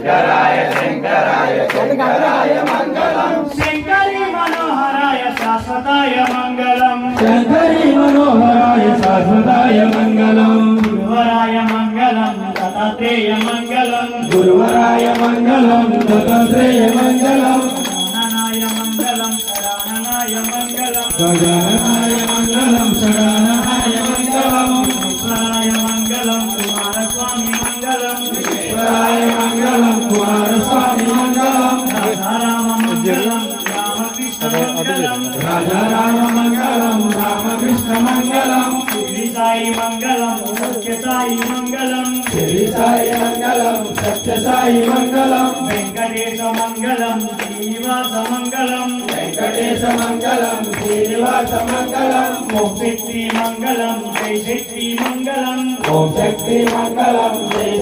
शंकराय शंकराय शंकराय मंगलम शंकरी मनोहराय शाश्वताय मंगलम शंकरी मनोहराय शाश्वताय मंगलम गुरुवराय मंगलम दत्तात्रेय मंगलम गुरुवराय मंगलम दत्तात्रेय मंगलम गजाननाय मंगलम षडाननाय मंगलम ईश्वराय मंगलम कुमारस्वामी मंगलम ईश्वराय मंगलम कुमारस्वामी मंगलम राधाराम मंगलम रामकृष्ण मंगलम राधाराम मंगलम रामकृष्ण मंगलम श्री साई मंगलम सत्य साई मंगलम श्री साई मंगलम सत्य साई मंगलम वेंकटेश मंगलम श्रीनिवास मंगलम वेंकटेश मंगलम श्रीनिवास मंगलम ओम शक्ति मंगलम जय शक्ति मंगलम ओम शक्ति मंगलम जय